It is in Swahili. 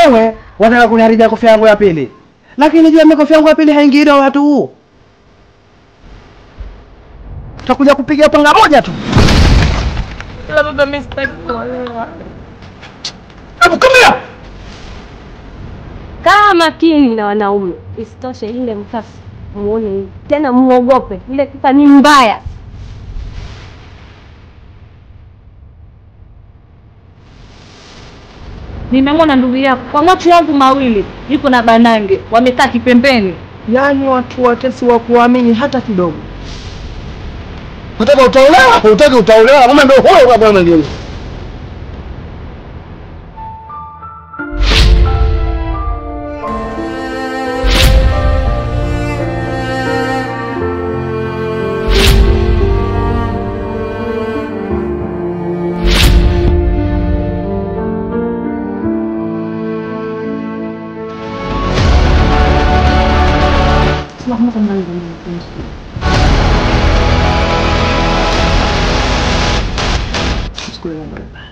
wewe wataka kuniharibia kofia yangu ya pili. Lakini je, kofia yangu ya pili haingii na watu huu. Tutakuja kupiga panga moja tu. Ila baba mimi sitaki kuolewa. Hebu kamera. Kaa makini na wanaume. Isitoshe ile mkasi muone tena muogope. Ile kisa ni mbaya. Nimemwona ndugu yako kwa macho yangu mawili yuko na banange wamekaa kipembeni. Yaani watu wote si wa kuamini hata kidogo. Unataka utaolewa? Unataka utaolewa? Mama ndio huyo kwa bwana ndio. Selamat kembali dengan Sekolah